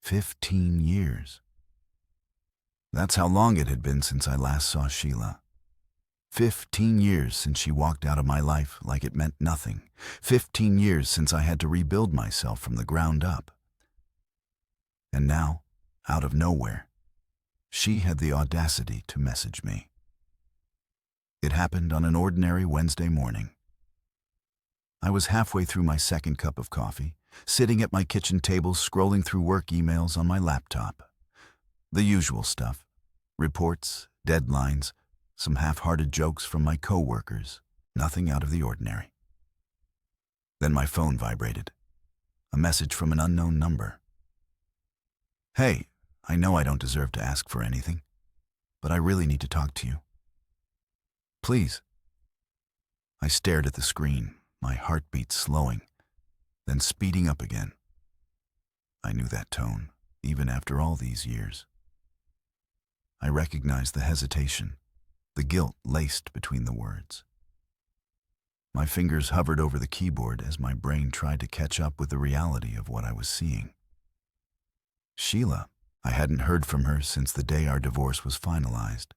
15 years. That's how long it had been since I last saw Sheila. 15 years since she walked out of my life like it meant nothing. 15 years since I had to rebuild myself from the ground up. And now, out of nowhere, she had the audacity to message me. It happened on an ordinary Wednesday morning. I was halfway through my second cup of coffee, sitting at my kitchen table scrolling through work emails on my laptop. The usual stuff: reports, deadlines, some half-hearted jokes from my co-workers, nothing out of the ordinary. Then my phone vibrated. A message from an unknown number. "Hey, I know I don't deserve to ask for anything, but I really need to talk to you. Please." I stared at the screen, my heartbeat slowing, then speeding up again. I knew that tone, even after all these years. I recognized the hesitation, the guilt laced between the words. My fingers hovered over the keyboard as my brain tried to catch up with the reality of what I was seeing. Sheila. I hadn't heard from her since the day our divorce was finalized.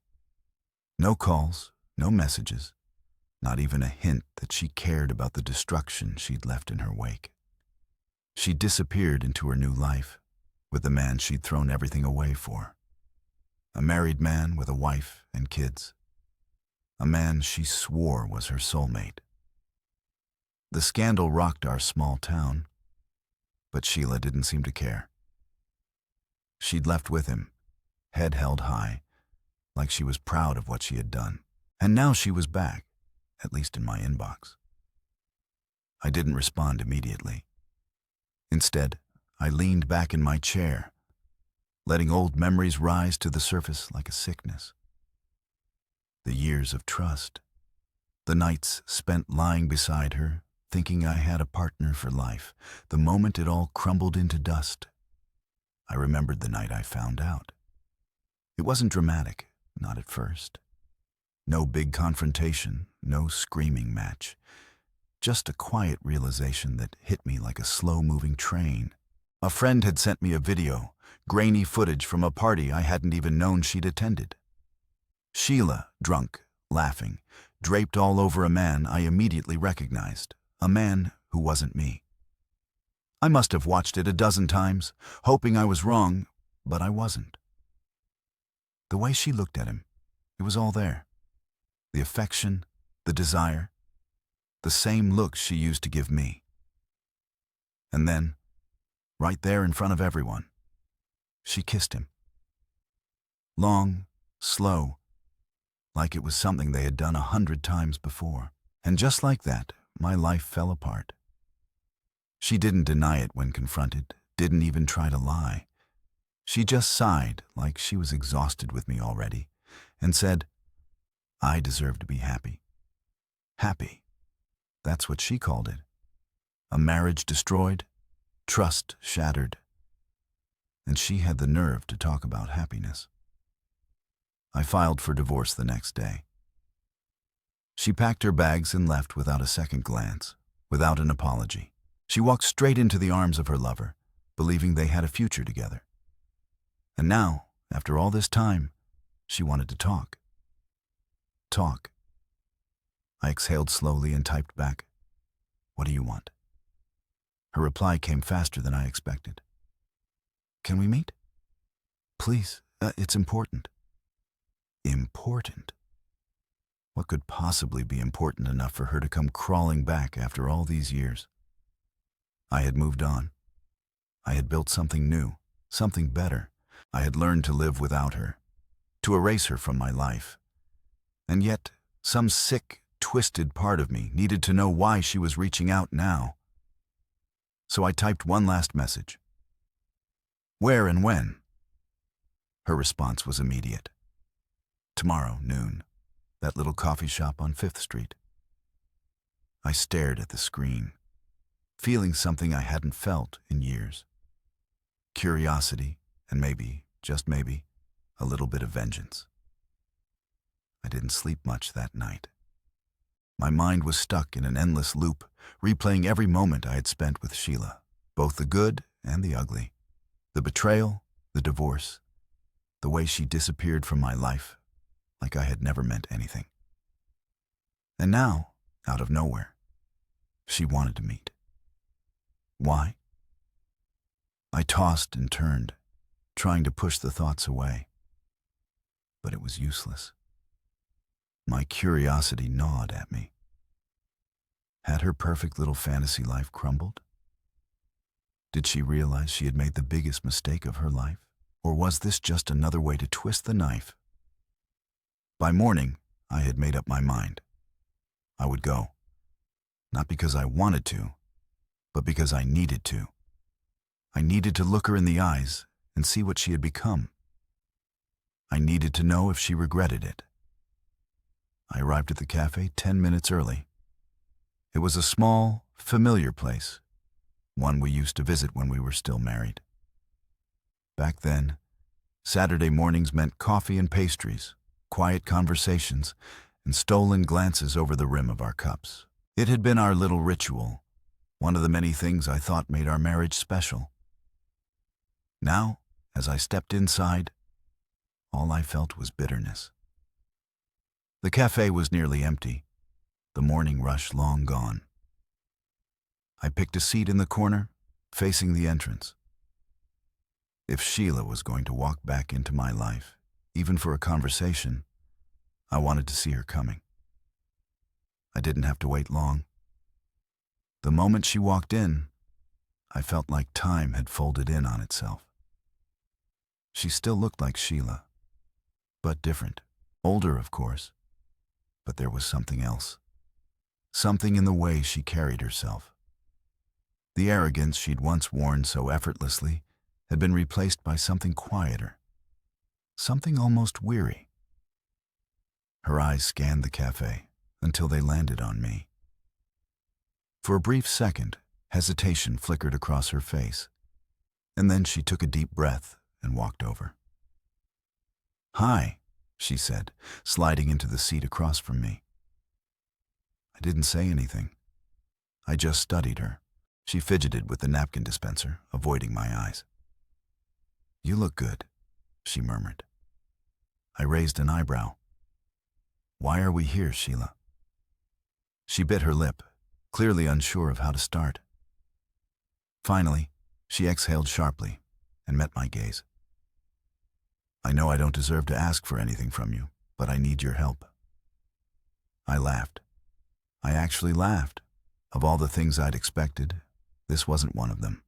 No calls, no messages, not even a hint that she cared about the destruction she'd left in her wake. She disappeared into her new life with the man she'd thrown everything away for. A married man with a wife and kids. A man she swore was her soulmate. The scandal rocked our small town, but Sheila didn't seem to care. She'd left with him, head held high, like she was proud of what she had done. And now she was back, at least in my inbox. I didn't respond immediately. Instead, I leaned back in my chair, letting old memories rise to the surface like a sickness. The years of trust, the nights spent lying beside her, thinking I had a partner for life, the moment it all crumbled into dust. I remembered the night I found out. It wasn't dramatic, not at first. No big confrontation, no screaming match. Just a quiet realization that hit me like a slow-moving train. A friend had sent me a video, grainy footage from a party I hadn't even known she'd attended. Sheila, drunk, laughing, draped all over a man I immediately recognized, a man who wasn't me. I must have watched it a dozen times, hoping I was wrong, but I wasn't. The way she looked at him, it was all there. The affection, the desire, the same look she used to give me. And then, right there in front of everyone, she kissed him. Long, slow, like it was something they had done 100 times before. And just like that, my life fell apart. She didn't deny it when confronted, didn't even try to lie. She just sighed like she was exhausted with me already, and said, "I deserve to be happy." Happy. That's what she called it. A marriage destroyed, trust shattered. And she had the nerve to talk about happiness. I filed for divorce the next day. She packed her bags and left without a second glance, without an apology. She walked straight into the arms of her lover, believing they had a future together. And now, after all this time, she wanted to talk. Talk. I exhaled slowly and typed back, "What do you want?" Her reply came faster than I expected. "Can we meet? Please, it's important." Important? What could possibly be important enough for her to come crawling back after all these years? I had moved on. I had built something new, something better. I had learned to live without her, to erase her from my life. And yet, some sick, twisted part of me needed to know why she was reaching out now. So I typed one last message. "Where and when?" Her response was immediate. "Tomorrow, noon. That little coffee shop on 5th Street." I stared at the screen, feeling something I hadn't felt in years. Curiosity, and maybe, just maybe, a little bit of vengeance. I didn't sleep much that night. My mind was stuck in an endless loop, replaying every moment I had spent with Sheila, both the good and the ugly. The betrayal, the divorce, the way she disappeared from my life, like I had never meant anything. And now, out of nowhere, she wanted to meet. Why? I tossed and turned, trying to push the thoughts away. But it was useless. My curiosity gnawed at me. Had her perfect little fantasy life crumbled? Did she realize she had made the biggest mistake of her life? Or was this just another way to twist the knife? By morning, I had made up my mind. I would go. Not because I wanted to, but because I needed to. I needed to look her in the eyes and see what she had become. I needed to know if she regretted it. I arrived at the cafe 10 minutes early. It was a small, familiar place, one we used to visit when we were still married. Back then, Saturday mornings meant coffee and pastries, quiet conversations, and stolen glances over the rim of our cups. It had been our little ritual, one of the many things I thought made our marriage special. Now, as I stepped inside, all I felt was bitterness. The cafe was nearly empty, the morning rush long gone. I picked a seat in the corner, facing the entrance. If Sheila was going to walk back into my life, even for a conversation, I wanted to see her coming. I didn't have to wait long. The moment she walked in, I felt like time had folded in on itself. She still looked like Sheila, but different. Older, of course, but there was something else. Something in the way she carried herself. The arrogance she'd once worn so effortlessly had been replaced by something quieter, something almost weary. Her eyes scanned the cafe until they landed on me. For a brief second, hesitation flickered across her face, and then she took a deep breath and walked over. "Hi," she said, sliding into the seat across from me. I didn't say anything. I just studied her. She fidgeted with the napkin dispenser, avoiding my eyes. "You look good," she murmured. I raised an eyebrow. "Why are we here, Sheila?" She bit her lip, clearly unsure of how to start. Finally, she exhaled sharply and met my gaze. "I know I don't deserve to ask for anything from you, but I need your help." I laughed. I actually laughed. Of all the things I'd expected, this wasn't one of them.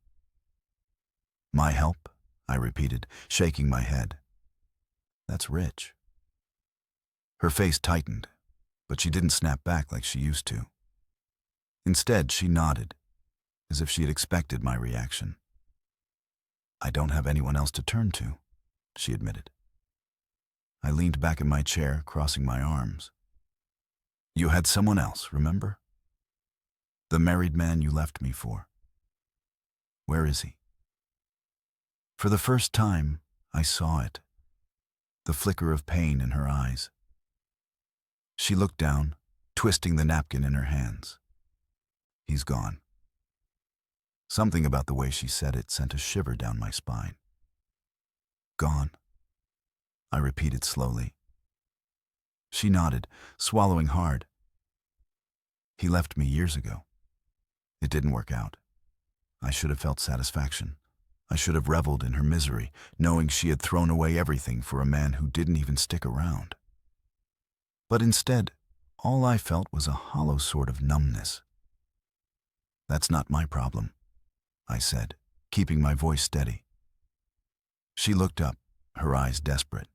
"My help?" I repeated, shaking my head. "That's rich." Her face tightened, but she didn't snap back like she used to. Instead, she nodded, as if she had expected my reaction. "I don't have anyone else to turn to," she admitted. I leaned back in my chair, crossing my arms. "You had someone else, remember? The married man you left me for. Where is he?" For the first time, I saw it, the flicker of pain in her eyes. She looked down, twisting the napkin in her hands. "He's gone." Something about the way she said it sent a shiver down my spine. "Gone?" I repeated slowly. She nodded, swallowing hard. "He left me years ago. It didn't work out. I should have felt satisfaction. I should have reveled in her misery, knowing she had thrown away everything for a man who didn't even stick around. But instead, all I felt was a hollow sort of numbness. "That's not my problem," I said, keeping my voice steady. She looked up, her eyes desperate.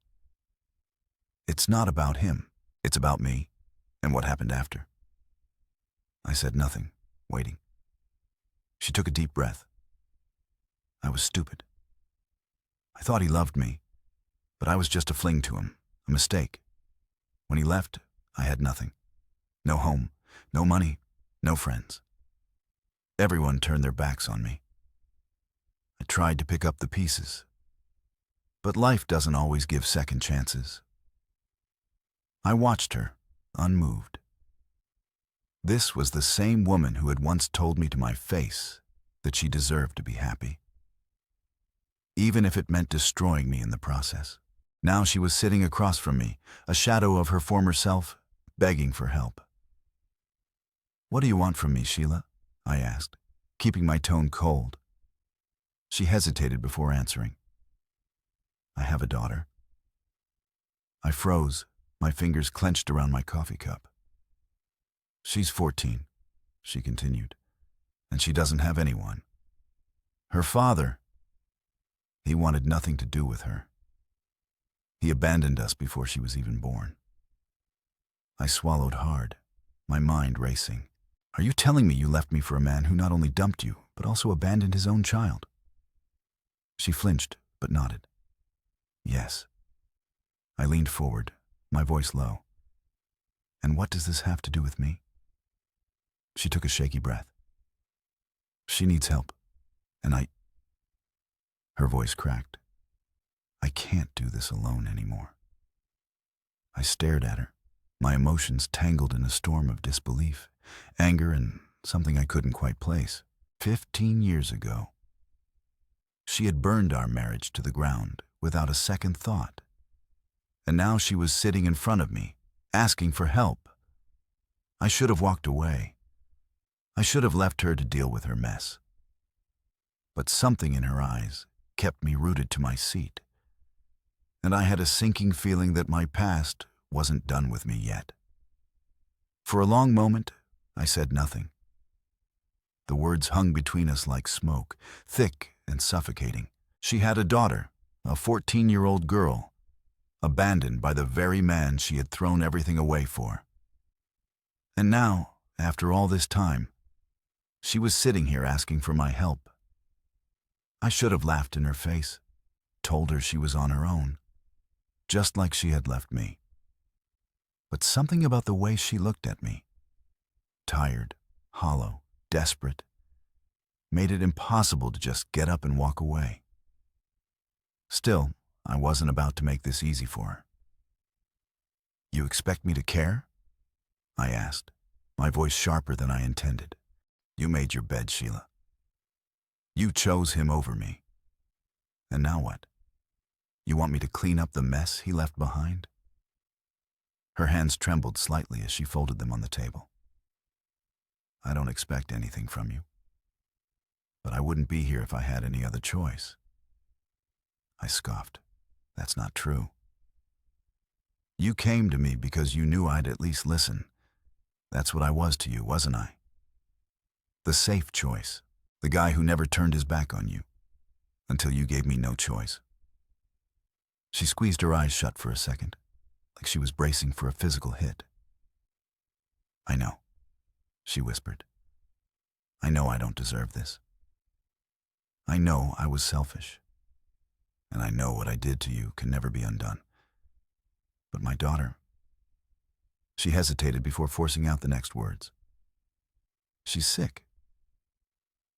"It's not about him. It's about me, and what happened after." I said nothing, waiting. She took a deep breath. I was stupid. I thought he loved me, but I was just a fling to him, a mistake. When he left, I had nothing. No home, no money, no friends. Everyone turned their backs on me. I tried to pick up the pieces, but life doesn't always give second chances. I watched her, unmoved. This was the same woman who had once told me to my face that she deserved to be happy. even if it meant destroying me in the process. Now she was sitting across from me, a shadow of her former self, begging for help. "What do you want from me, Sheila?" I asked, keeping my tone cold. She hesitated before answering. "I have a daughter." I froze, my fingers clenched around my coffee cup. "She's 14, she continued, "and she doesn't have anyone. Her father, he wanted nothing to do with her. He abandoned us before she was even born." I swallowed hard, my mind racing. "Are you telling me you left me for a man who not only dumped you, but also abandoned his own child?" She flinched, but nodded. "Yes." I leaned forward, my voice low. "And what does this have to do with me?" She took a shaky breath. "She needs help, and Her voice cracked. "I can't do this alone anymore." I stared at her, my emotions tangled in a storm of disbelief, anger, and something I couldn't quite place. 15 years ago, she had burned our marriage to the ground without a second thought. And now she was sitting in front of me, asking for help. I should have walked away. I should have left her to deal with her mess. But something in her eyes kept me rooted to my seat, and I had a sinking feeling that my past wasn't done with me yet. For a long moment, I said nothing. The words hung between us like smoke, thick and suffocating. She had a daughter, a 14-year-old girl, abandoned by the very man she had thrown everything away for. And now, after all this time, she was sitting here asking for my help. I should have laughed in her face, told her she was on her own, just like she had left me. But something about the way she looked at me, tired, hollow, desperate, made it impossible to just get up and walk away. Still, I wasn't about to make this easy for her. "You expect me to care?" I asked, my voice sharper than I intended. "You made your bed, Sheila. You chose him over me. And now what? You want me to clean up the mess he left behind?" Her hands trembled slightly as she folded them on the table. "I don't expect anything from you. But I wouldn't be here if I had any other choice." I scoffed. "That's not true. You came to me because you knew I'd at least listen. That's what I was to you, wasn't I? The safe choice, the guy who never turned his back on you, until you gave me no choice." She squeezed her eyes shut for a second, like she was bracing for a physical hit. "I know," she whispered. "I know I don't deserve this. I know I was selfish. And I know what I did to you can never be undone. But my daughter..." She hesitated before forcing out the next words. "She's sick."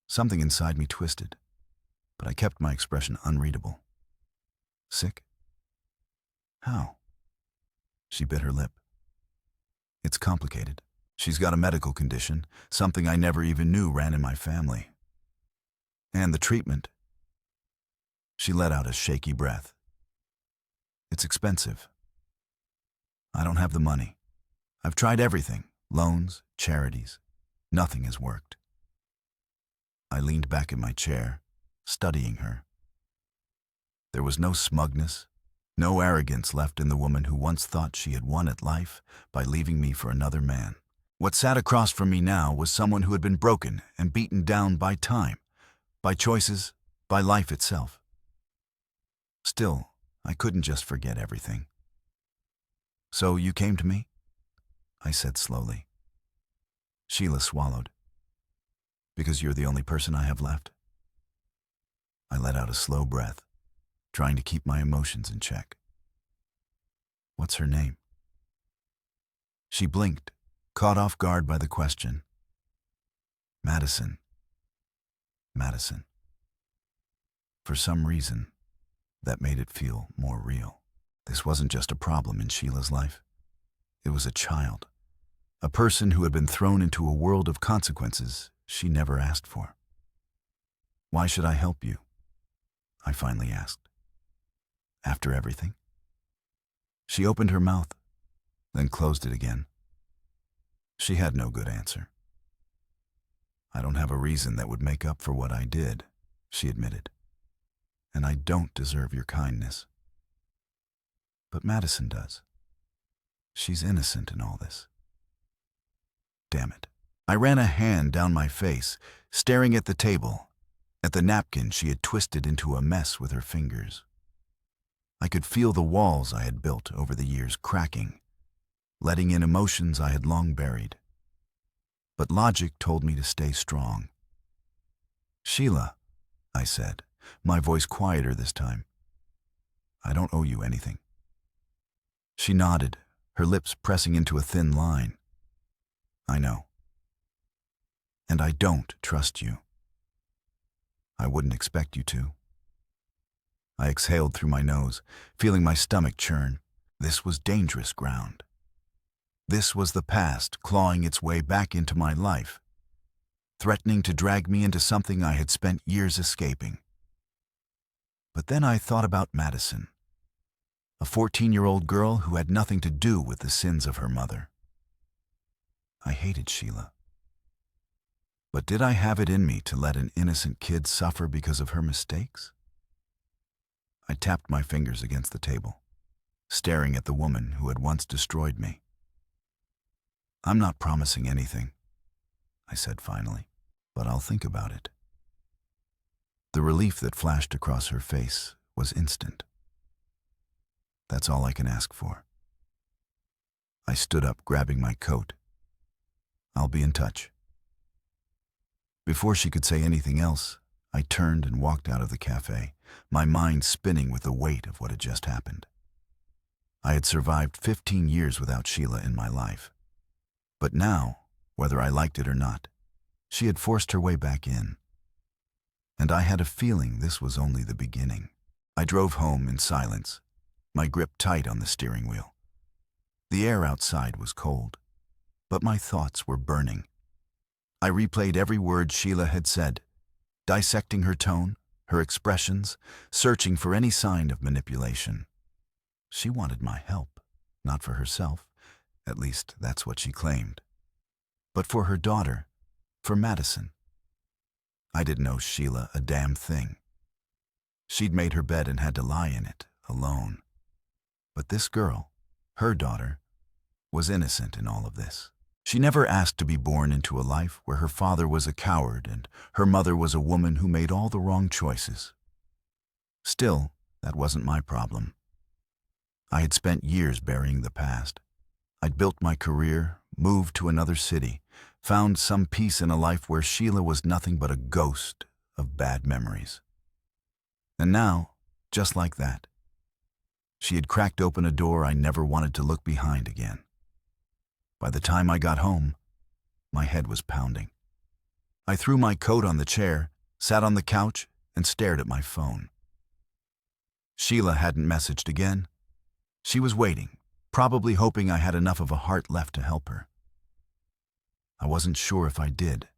Something inside me twisted, but I kept my expression unreadable. "Sick? How?" She bit her lip. "It's complicated. She's got a medical condition, something I never even knew ran in my family. And the treatment..." She let out a shaky breath. "It's expensive. I don't have the money. I've tried everything, loans, charities. Nothing has worked." I leaned back in my chair, studying her. There was no smugness, no arrogance left in the woman who once thought she had won at life by leaving me for another man. What sat across from me now was someone who had been broken and beaten down by time, by choices, by life itself. Still, I couldn't just forget everything. "So you came to me?" I said slowly. Sheila swallowed. "Because you're the only person I have left?" I let out a slow breath, trying to keep my emotions in check. "What's her name?" She blinked, caught off guard by the question. "Madison. Madison." For some reason, that made it feel more real. This wasn't just a problem in Sheila's life. It was a child, a person who had been thrown into a world of consequences she never asked for. "Why should I help you?" I finally asked. After everything? She opened her mouth, then closed it again. She had no good answer. I don't have a reason that would make up for what I did, she admitted. And I don't deserve your kindness. But Madison does. She's innocent in all this. Damn it. I ran a hand down my face, staring at the table, at the napkin she had twisted into a mess with her fingers. I could feel the walls I had built over the years cracking, letting in emotions I had long buried. But logic told me to stay strong. Sheila, I said, my voice quieter this time. I don't owe you anything. She nodded, her lips pressing into a thin line. I know. And I don't trust you. I wouldn't expect you to. I exhaled through my nose, feeling my stomach churn. This was dangerous ground. This was the past clawing its way back into my life, threatening to drag me into something I had spent years escaping. But then I thought about Madison, a 14-year-old girl who had nothing to do with the sins of her mother. I hated Sheila. But did I have it in me to let an innocent kid suffer because of her mistakes? I tapped my fingers against the table, staring at the woman who had once destroyed me. I'm not promising anything, I said finally, but I'll think about it. The relief that flashed across her face was instant. That's all I can ask for. I stood up, grabbing my coat. I'll be in touch. Before she could say anything else, I turned and walked out of the cafe, my mind spinning with the weight of what had just happened. I had survived 15 years without Sheila in my life. But now, whether I liked it or not, she had forced her way back in. And I had a feeling this was only the beginning. I drove home in silence, my grip tight on the steering wheel. The air outside was cold, but my thoughts were burning. I replayed every word Sheila had said, dissecting her tone, her expressions, searching for any sign of manipulation. She wanted my help, not for herself. At least, that's what she claimed. But for her daughter, for Madison. I didn't owe Sheila a damn thing. She'd made her bed and had to lie in it, alone. But this girl, her daughter, was innocent in all of this. She never asked to be born into a life where her father was a coward and her mother was a woman who made all the wrong choices. Still, that wasn't my problem. I had spent years burying the past. I'd built my career, moved to another city, found some peace in a life where Sheila was nothing but a ghost of bad memories. And now, just like that, she had cracked open a door I never wanted to look behind again. By the time I got home, my head was pounding. I threw my coat on the chair, sat on the couch, and stared at my phone. Sheila hadn't messaged again. She was waiting, probably hoping I had enough of a heart left to help her. I wasn't sure if I did,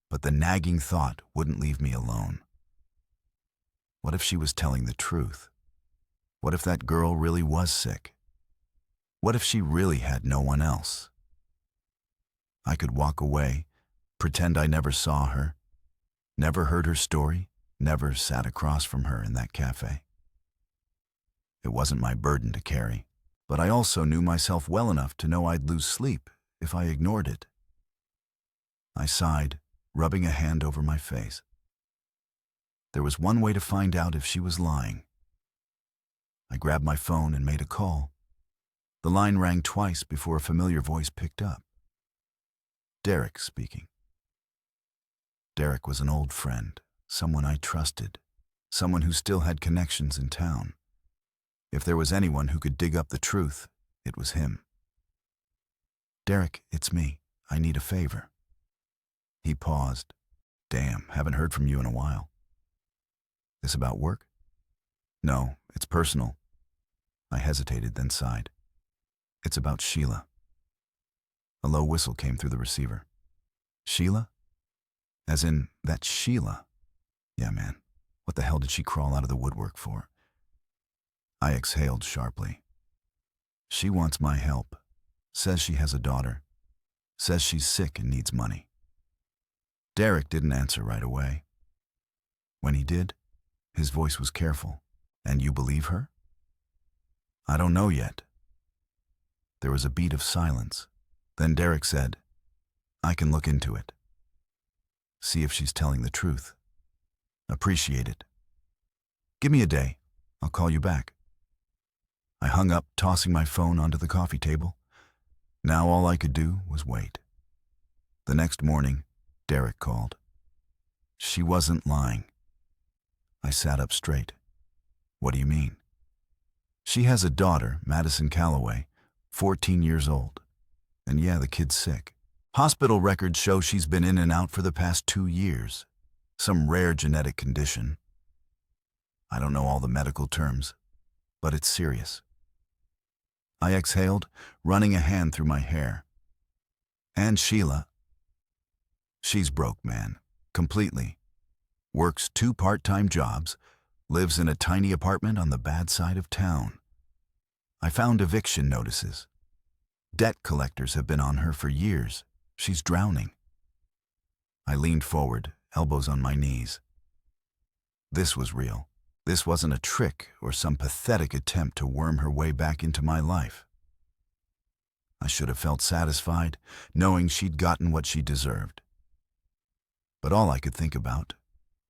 but the nagging thought wouldn't leave me alone. What if she was telling the truth? What if that girl really was sick? What if she really had no one else? I could walk away, pretend I never saw her, never heard her story, never sat across from her in that cafe. It wasn't my burden to carry, but I also knew myself well enough to know I'd lose sleep if I ignored it. I sighed, rubbing a hand over my face. There was one way to find out if she was lying. I grabbed my phone and made a call. The line rang twice before a familiar voice picked up. Derek speaking. Derek was an old friend, someone I trusted, someone who still had connections in town. If there was anyone who could dig up the truth, it was him. Derek, it's me. I need a favor. He paused. Damn, haven't heard from you in a while. This about work? No, it's personal. I hesitated, then sighed. It's about Sheila. A low whistle came through the receiver. Sheila? As in, that Sheila? Yeah, man. What the hell did she crawl out of the woodwork for? I exhaled sharply. She wants my help. Says she has a daughter. Says she's sick and needs money. Derek didn't answer right away. When he did, his voice was careful. And you believe her? I don't know yet. There was a beat of silence. Then Derek said, I can look into it. See if she's telling the truth. Appreciate it. Give me a day. I'll call you back. I hung up, tossing my phone onto the coffee table. Now all I could do was wait. The next morning, Derek called. She wasn't lying. I sat up straight. What do you mean? She has a daughter, Madison Calloway, 14 years old. And yeah, the kid's sick. Hospital records show she's been in and out for the past 2 years. Some rare genetic condition. I don't know all the medical terms, but it's serious. I exhaled, running a hand through my hair. And Sheila. She's broke, man. Completely. Works 2 part-time jobs, lives in a tiny apartment on the bad side of town. I found eviction notices. Debt collectors have been on her for years. She's drowning. I leaned forward, elbows on my knees. This was real. This wasn't a trick or some pathetic attempt to worm her way back into my life. I should have felt satisfied, knowing she'd gotten what she deserved. But all I could think about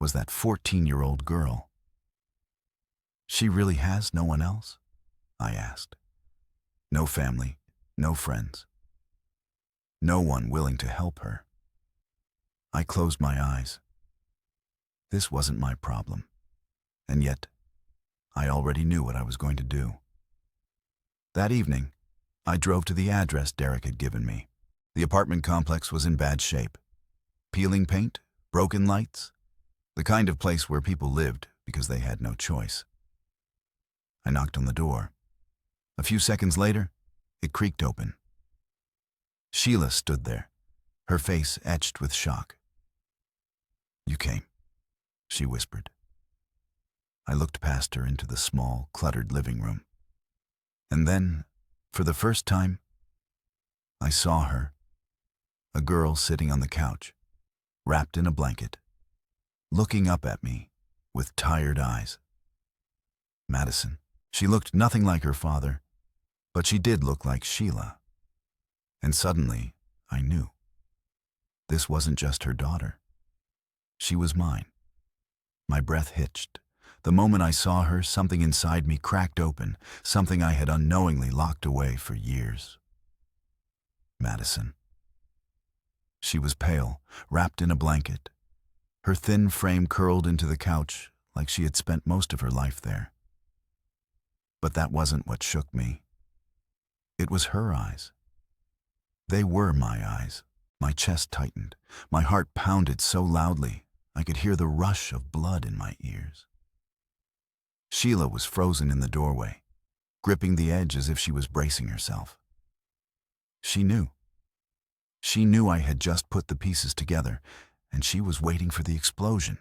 was that 14-year-old girl. She really has no one else? I asked. No family, no friends. No one willing to help her. I closed my eyes. This wasn't my problem. And yet, I already knew what I was going to do. That evening, I drove to the address Derek had given me. The apartment complex was in bad shape. Peeling paint, broken lights, the kind of place where people lived because they had no choice. I knocked on the door. A few seconds later, it creaked open. Sheila stood there, her face etched with shock. You came, she whispered. I looked past her into the small, cluttered living room. And then, for the first time, I saw her, a girl sitting on the couch, wrapped in a blanket, looking up at me with tired eyes. Madison. She looked nothing like her father, but she did look like Sheila. And suddenly, I knew. This wasn't just her daughter. She was mine. My breath hitched. The moment I saw her, something inside me cracked open, something I had unknowingly locked away for years. Madison. She was pale, wrapped in a blanket. Her thin frame curled into the couch like she had spent most of her life there. But that wasn't what shook me. It was her eyes. They were my eyes. My chest tightened. My heart pounded so loudly I could hear the rush of blood in my ears. Sheila was frozen in the doorway, gripping the edge as if she was bracing herself. She knew. She knew I had just put the pieces together, and she was waiting for the explosion.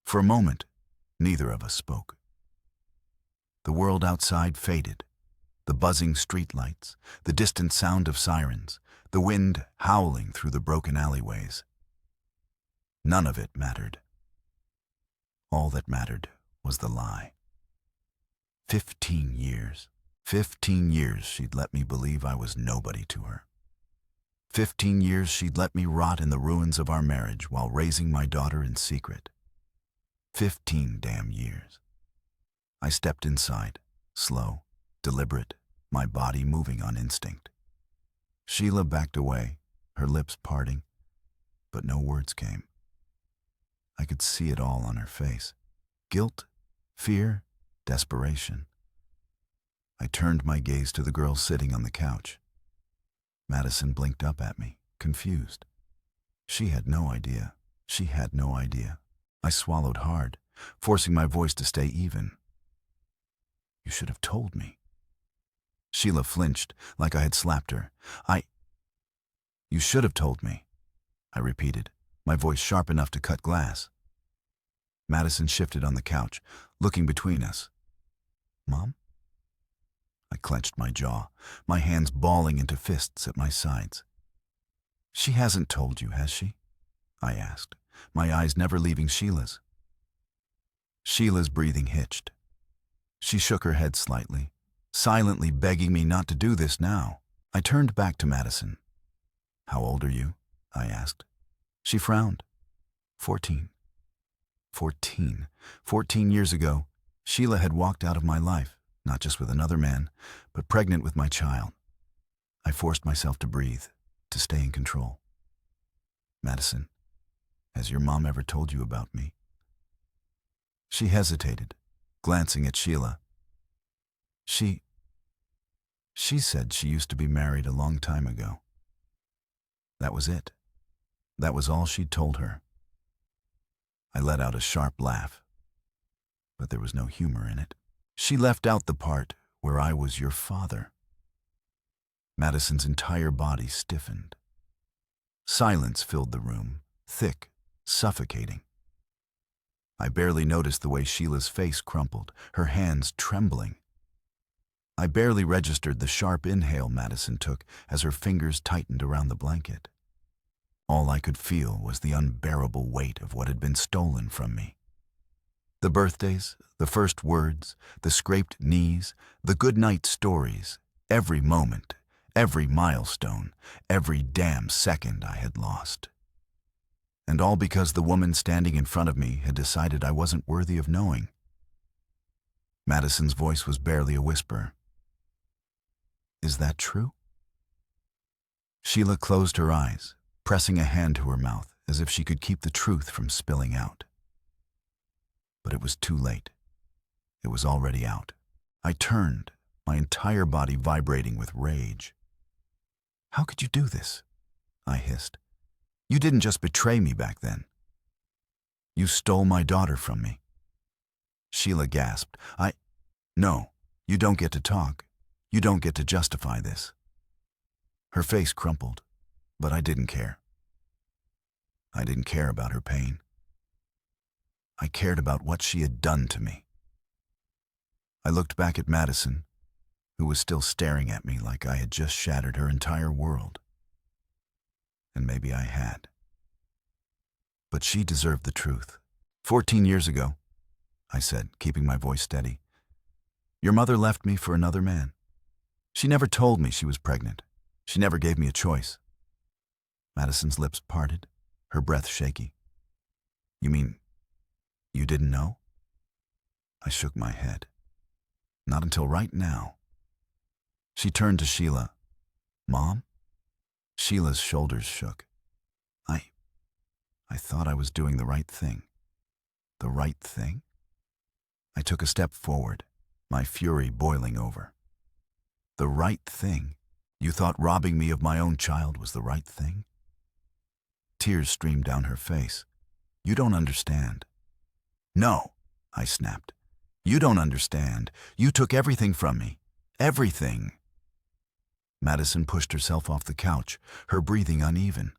For a moment, neither of us spoke. The world outside faded. The buzzing streetlights, the distant sound of sirens, the wind howling through the broken alleyways. None of it mattered. All that mattered was the lie. 15 years. 15 years she'd let me believe I was nobody to her. 15 years she'd let me rot in the ruins of our marriage while raising my daughter in secret. 15 damn years. I stepped inside, slow, deliberate, my body moving on instinct. Sheila backed away, her lips parting, but no words came. I could see it all on her face. Guilt, fear, desperation. I turned my gaze to the girl sitting on the couch. Madison blinked up at me, confused. She had no idea. She had no idea. I swallowed hard, forcing my voice to stay even. You should have told me. Sheila flinched, like I had slapped her. You should have told me, I repeated, my voice sharp enough to cut glass. Madison shifted on the couch, looking between us. Mom? I clenched my jaw, my hands balling into fists at my sides. She hasn't told you, has she? I asked, my eyes never leaving Sheila's. Sheila's breathing hitched. She shook her head slightly, silently begging me not to do this now. I turned back to Madison. How old are you? I asked. She frowned. 14. 14. 14 years ago, Sheila had walked out of my life, not just with another man, but pregnant with my child. I forced myself to breathe, to stay in control. Madison, has your mom ever told you about me? She hesitated, glancing at Sheila. She said she used to be married a long time ago. That was it. That was all she'd told her. I let out a sharp laugh, but there was no humor in it. She left out the part where I was your father. Madison's entire body stiffened. Silence filled the room, thick, suffocating. I barely noticed the way Sheila's face crumpled, her hands trembling. I barely registered the sharp inhale Madison took as her fingers tightened around the blanket. All I could feel was the unbearable weight of what had been stolen from me. The birthdays, the first words, the scraped knees, the goodnight stories, every moment, every milestone, every damn second I had lost. And all because the woman standing in front of me had decided I wasn't worthy of knowing. Madison's voice was barely a whisper. Is that true? Sheila closed her eyes, pressing a hand to her mouth as if she could keep the truth from spilling out. But it was too late. It was already out. I turned, my entire body vibrating with rage. How could you do this? I hissed. You didn't just betray me back then. You stole my daughter from me. Sheila gasped. No, you don't get to talk. You don't get to justify this. Her face crumpled, but I didn't care. I didn't care about her pain. I cared about what she had done to me. I looked back at Madison, who was still staring at me like I had just shattered her entire world. And maybe I had. But she deserved the truth. 14 years ago, I said, keeping my voice steady, your mother left me for another man. She never told me she was pregnant. She never gave me a choice. Madison's lips parted, her breath shaky. You mean you didn't know? I shook my head. Not until right now. She turned to Sheila. Mom? Sheila's shoulders shook. I thought I was doing the right thing. The right thing? I took a step forward, my fury boiling over. The right thing? You thought robbing me of my own child was the right thing? Tears streamed down her face. You don't understand. No, I snapped. You don't understand. You took everything from me. Everything. Madison pushed herself off the couch, her breathing uneven.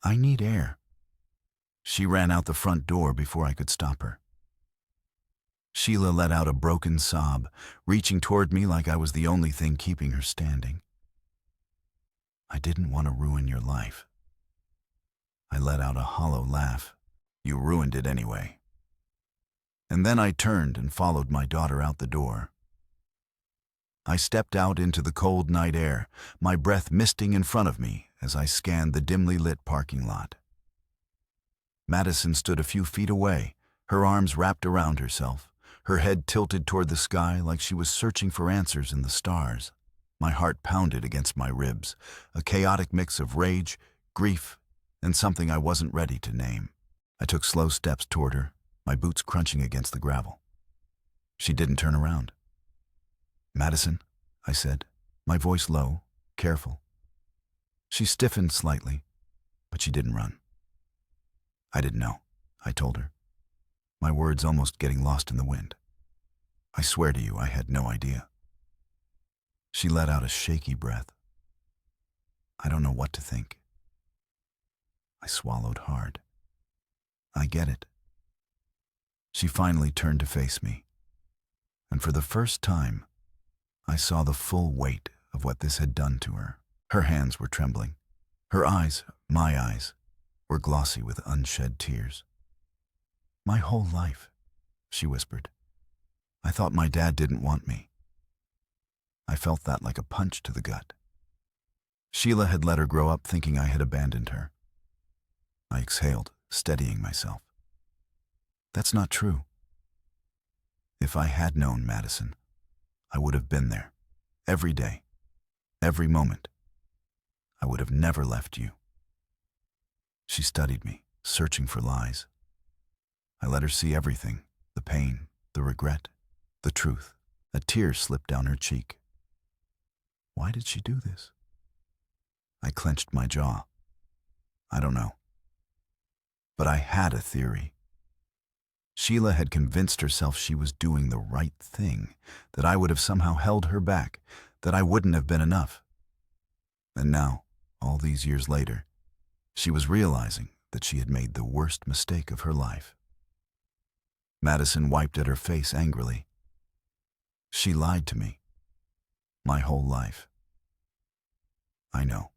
I need air. She ran out the front door before I could stop her. Sheila let out a broken sob, reaching toward me like I was the only thing keeping her standing. I didn't want to ruin your life. I let out a hollow laugh. You ruined it anyway. And then I turned and followed my daughter out the door. I stepped out into the cold night air, my breath misting in front of me as I scanned the dimly lit parking lot. Madison stood a few feet away, her arms wrapped around herself, her head tilted toward the sky like she was searching for answers in the stars. My heart pounded against my ribs, a chaotic mix of rage, grief, and something I wasn't ready to name. I took slow steps toward her, my boots crunching against the gravel. She didn't turn around. Madison, I said, my voice low, careful. She stiffened slightly, but she didn't run. I didn't know, I told her, my words almost getting lost in the wind. I swear to you, I had no idea. She let out a shaky breath. I don't know what to think. I swallowed hard. I get it, She finally turned to face me, and for the first time, I saw the full weight of what this had done to her. Her hands were trembling. Her eyes, my eyes, were glossy with unshed tears. "My whole life," she whispered. "I thought my dad didn't want me." I felt that like a punch to the gut. Sheila had let her grow up thinking I had abandoned her. I exhaled, steadying myself. "That's not true. If I had known, Madison, I would have been there, every day, every moment. I would have never left you." She studied me, searching for lies. I let her see everything, the pain, the regret, the truth. A tear slipped down her cheek. Why did she do this? I clenched my jaw. I don't know. But I had a theory. Sheila had convinced herself she was doing the right thing, that I would have somehow held her back, that I wouldn't have been enough. And now, all these years later, she was realizing that she had made the worst mistake of her life. Madison wiped at her face angrily. She lied to me. My whole life. I know.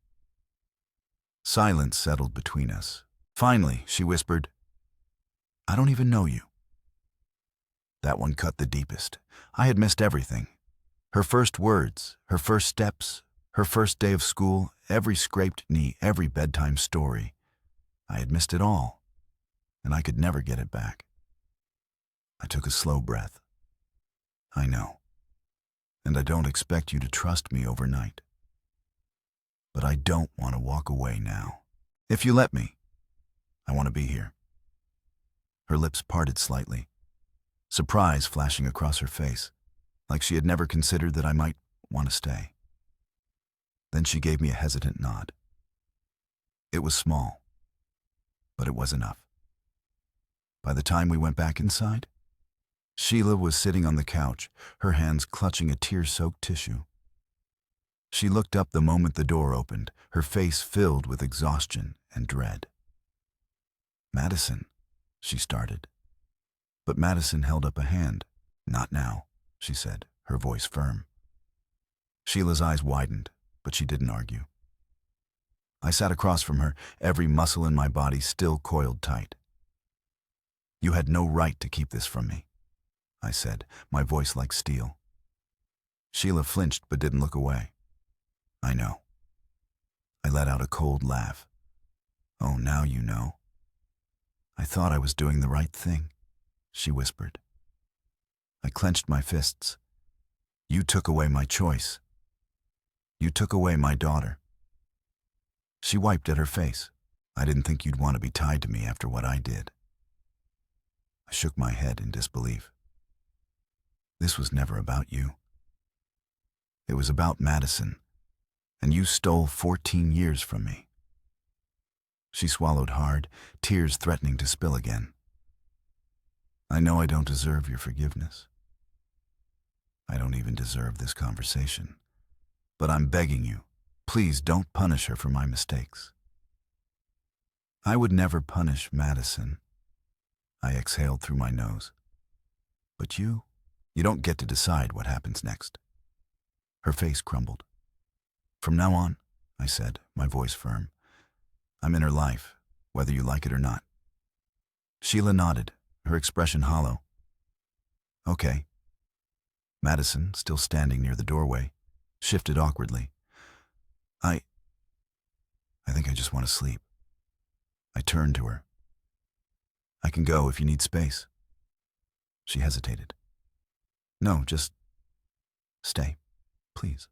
Silence settled between us. Finally, she whispered, "I don't even know you." That one cut the deepest. I had missed everything. Her first words, her first steps, her first day of school, every scraped knee, every bedtime story. I had missed it all, and I could never get it back. I took a slow breath. I know, and I don't expect you to trust me overnight. But I don't want to walk away now. If you let me, I want to be here. Her lips parted slightly, surprise flashing across her face, like she had never considered that I might want to stay. Then she gave me a hesitant nod. It was small, but it was enough. By the time we went back inside, Sheila was sitting on the couch, her hands clutching a tear-soaked tissue. She looked up the moment the door opened, her face filled with exhaustion and dread. "Madison," she started. But Madison held up a hand. "Not now," she said, her voice firm. Sheila's eyes widened, but she didn't argue. I sat across from her, every muscle in my body still coiled tight. "You had no right to keep this from me," I said, my voice like steel. Sheila flinched but didn't look away. "I know." I let out a cold laugh. "Oh, now you know." "I thought I was doing the right thing," she whispered. I clenched my fists. "You took away my choice. You took away my daughter." She wiped at her face. "I didn't think you'd want to be tied to me after what I did." I shook my head in disbelief. "This was never about you. It was about Madison, and you stole 14 years from me." She swallowed hard, tears threatening to spill again. "I know I don't deserve your forgiveness. I don't even deserve this conversation. But I'm begging you, please don't punish her for my mistakes." "I would never punish Madison," I exhaled through my nose. "But you don't get to decide what happens next." Her face crumbled. "From now on," I said, my voice firm, "I'm in her life, whether you like it or not." Sheila nodded, her expression hollow. "Okay." Madison, still standing near the doorway, shifted awkwardly. I think I just want to sleep." I turned to her. "I can go if you need space." She hesitated. "No, just stay, please."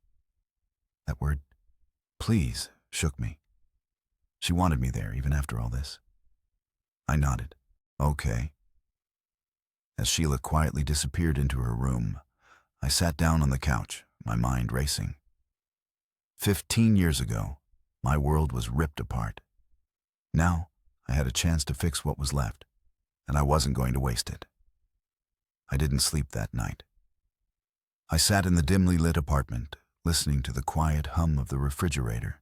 That word, "please," shook me. She wanted me there, even after all this. I nodded. "Okay." As Sheila quietly disappeared into her room, I sat down on the couch, my mind racing. 15 years ago, my world was ripped apart. Now, I had a chance to fix what was left, and I wasn't going to waste it. I didn't sleep that night. I sat in the dimly lit apartment, listening to the quiet hum of the refrigerator,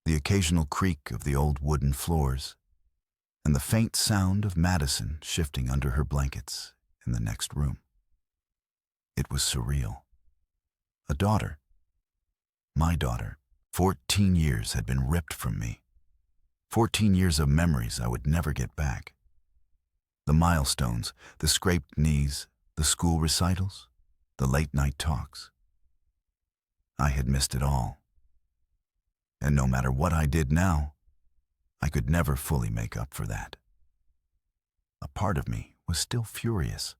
the occasional creak of the old wooden floors, and the faint sound of Madison shifting under her blankets in the next room. It was surreal. A daughter. My daughter. 14 years had been ripped from me. 14 years of memories I would never get back. The milestones, the scraped knees, the school recitals, the late-night talks. I had missed it all. And no matter what I did now, I could never fully make up for that. A part of me was still furious.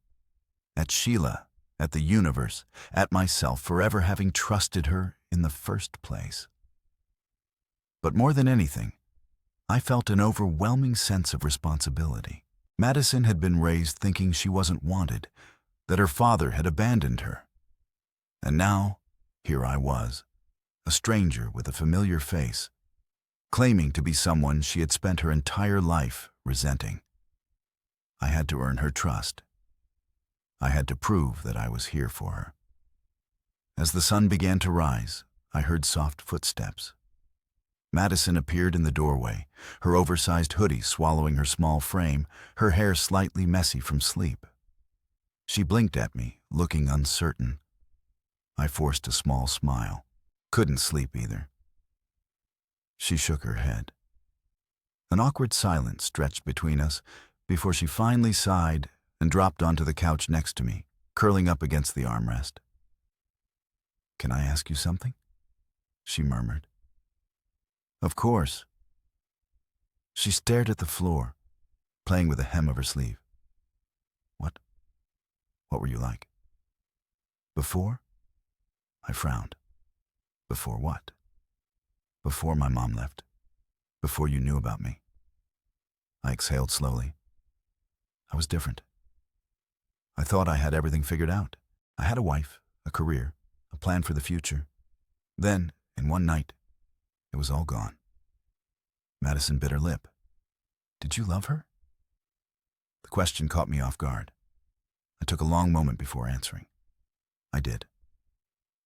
At Sheila, at the universe, at myself for ever having trusted her in the first place. But more than anything, I felt an overwhelming sense of responsibility. Madison had been raised thinking she wasn't wanted, that her father had abandoned her. And now, here I was, a stranger with a familiar face, claiming to be someone she had spent her entire life resenting. I had to earn her trust. I had to prove that I was here for her. As the sun began to rise, I heard soft footsteps. Madison appeared in the doorway, her oversized hoodie swallowing her small frame, her hair slightly messy from sleep. She blinked at me, looking uncertain. I forced a small smile. Couldn't sleep either. She shook her head. An awkward silence stretched between us before she finally sighed and dropped onto the couch next to me, curling up against the armrest. "Can I ask you something?" she murmured. "Of course." She stared at the floor, playing with the hem of her sleeve. What were you like?" "Before?" I frowned. "Before what?" "Before my mom left. Before you knew about me." I exhaled slowly. I was different. I thought I had everything figured out. I had a wife, a career, a plan for the future. Then, in one night, it was all gone. Madison bit her lip. "Did you love her?" The question caught me off guard. I took a long moment before answering. I did.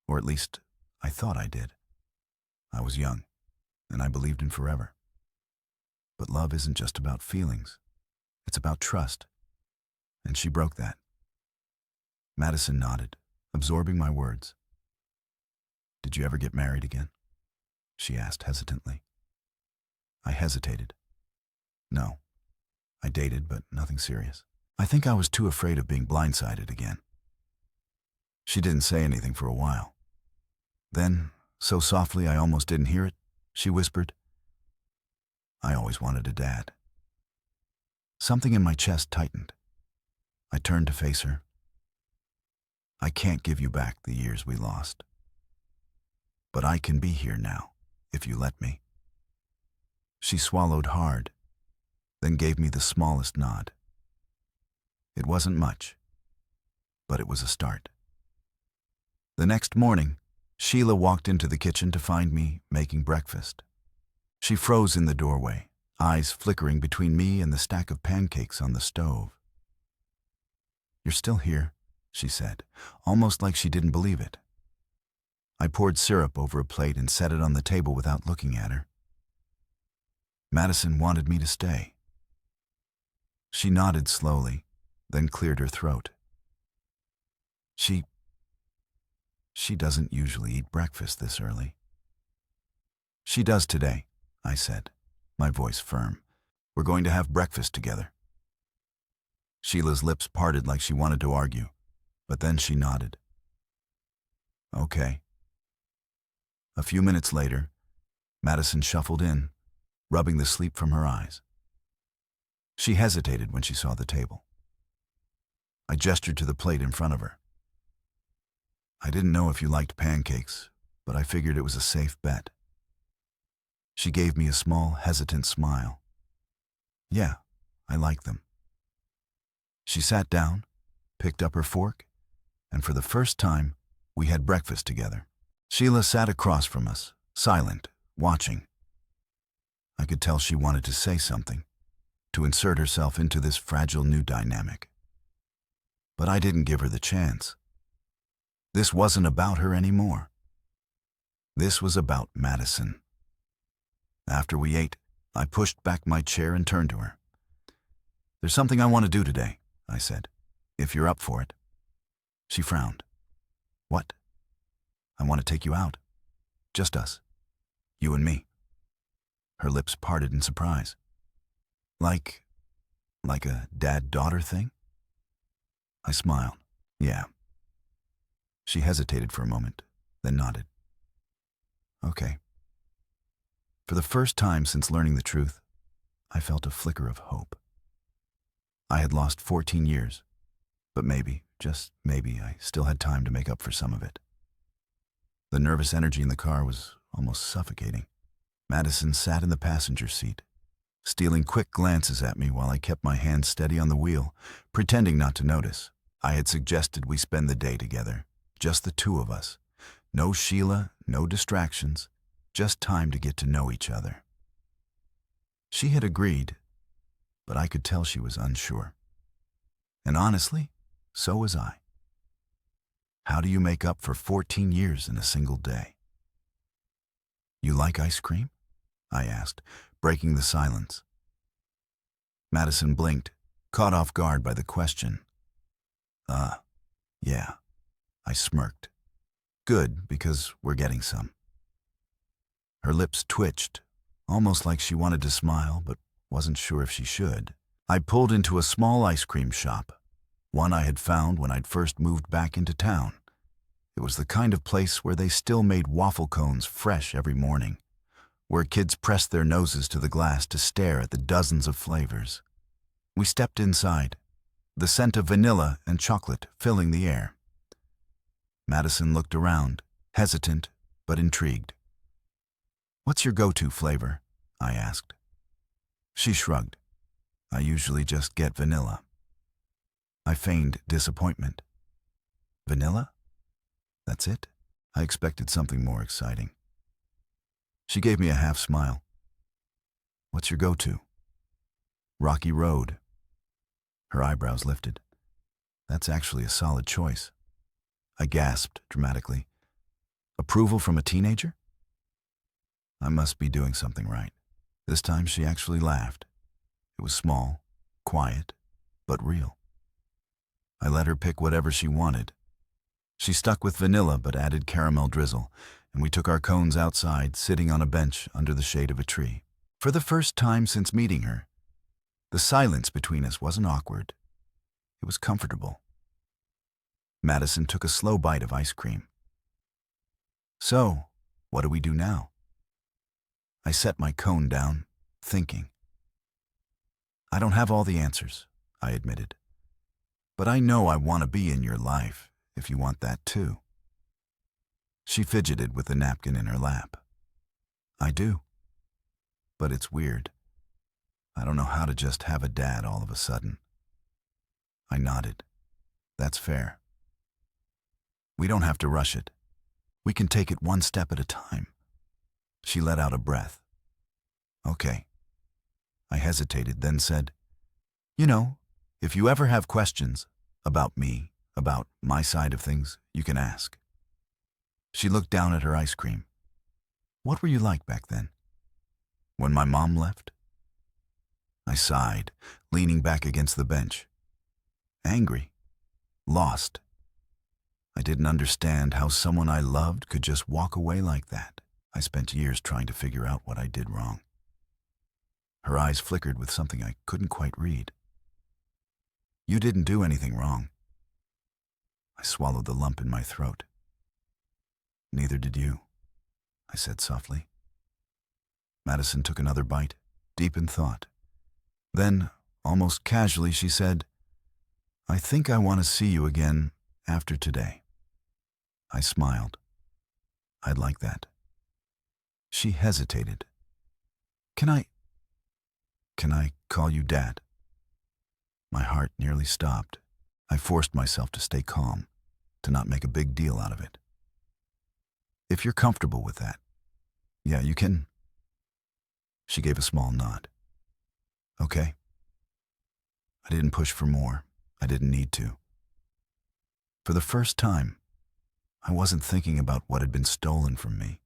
Or at least, I thought I did. I was young, and I believed in forever. But love isn't just about feelings. It's about trust. And she broke that. Madison nodded, absorbing my words. "Did you ever get married again?" she asked hesitantly. I hesitated. "No. I dated, but nothing serious. I think I was too afraid of being blindsided again." She didn't say anything for a while. Then, so softly I almost didn't hear it, she whispered, "I always wanted a dad." Something in my chest tightened. I turned to face her. "I can't give you back the years we lost. But I can be here now, if you let me." She swallowed hard, then gave me the smallest nod. It wasn't much, but it was a start. The next morning, Sheila walked into the kitchen to find me making breakfast. She froze in the doorway, eyes flickering between me and the stack of pancakes on the stove. "You're still here," she said, almost like she didn't believe it. I poured syrup over a plate and set it on the table without looking at her. "Madison wanted me to stay." She nodded slowly, then cleared her throat. She doesn't usually eat breakfast this early." "She does today," I said, my voice firm. "We're going to have breakfast together." Sheila's lips parted like she wanted to argue, but then she nodded. "Okay." A few minutes later, Madison shuffled in, rubbing the sleep from her eyes. She hesitated when she saw the table. I gestured to the plate in front of her. "I didn't know if you liked pancakes, but I figured it was a safe bet." She gave me a small, hesitant smile. "Yeah, I like them." She sat down, picked up her fork, and for the first time, we had breakfast together. Sheila sat across from us, silent, watching. I could tell she wanted to say something, to insert herself into this fragile new dynamic. But I didn't give her the chance. This wasn't about her anymore. This was about Madison. After we ate, I pushed back my chair and turned to her. "There's something I want to do today," I said. If you're up for it. She frowned. What? I want to take you out. Just us. You and me. Her lips parted in surprise. Like a dad-daughter thing? I smiled. Yeah. She hesitated for a moment, then nodded. Okay. For the first time since learning the truth, I felt a flicker of hope. I had lost 14 years, but maybe, just maybe, I still had time to make up for some of it. The nervous energy in the car was almost suffocating. Madison sat in the passenger seat, stealing quick glances at me while I kept my hand steady on the wheel, pretending not to notice. I had suggested we spend the day together, just the two of us. No Sheila, no distractions, just time to get to know each other. She had agreed, but I could tell she was unsure. And honestly, so was I. How do you make up for 14 years in a single day? You like ice cream? I asked, breaking the silence. Madison blinked, caught off guard by the question. Yeah, I smirked. Good, because we're getting some. Her lips twitched, almost like she wanted to smile, but wasn't sure if she should. I pulled into a small ice cream shop, one I had found when I'd first moved back into town. It was the kind of place where they still made waffle cones fresh every morning, where kids pressed their noses to the glass to stare at the dozens of flavors. We stepped inside, the scent of vanilla and chocolate filling the air. Madison looked around, hesitant but intrigued. What's your go-to flavor? I asked. She shrugged. I usually just get vanilla. I feigned disappointment. Vanilla? That's it? I expected something more exciting. She gave me a half smile. What's your go-to? Rocky Road. Her eyebrows lifted. That's actually a solid choice. I gasped dramatically. Approval from a teenager? I must be doing something right. This time she actually laughed. It was small, quiet, but real. I let her pick whatever she wanted. She stuck with vanilla but added caramel drizzle, and we took our cones outside, sitting on a bench under the shade of a tree. For the first time since meeting her, the silence between us wasn't awkward. It was comfortable. Madison took a slow bite of ice cream. So, what do we do now? I set my cone down, thinking. I don't have all the answers, I admitted. But I know I want to be in your life, if you want that too. She fidgeted with the napkin in her lap. I do. But it's weird. I don't know how to just have a dad all of a sudden. I nodded. That's fair. We don't have to rush it. We can take it one step at a time. She let out a breath. Okay. I hesitated, then said, You know, if you ever have questions about me, about my side of things, you can ask. She looked down at her ice cream. What were you like back then? When my mom left? I sighed, leaning back against the bench. Angry. Lost. I didn't understand how someone I loved could just walk away like that. I spent years trying to figure out what I did wrong. Her eyes flickered with something I couldn't quite read. You didn't do anything wrong. I swallowed the lump in my throat. Neither did you, I said softly. Madison took another bite, deep in thought. Then, almost casually, she said, I think I want to see you again after today. I smiled. I'd like that. She hesitated. Can I call you Dad? My heart nearly stopped. I forced myself to stay calm, to not make a big deal out of it. If you're comfortable with that, yeah, you can. She gave a small nod. Okay. I didn't push for more. I didn't need to. For the first time, I wasn't thinking about what had been stolen from me.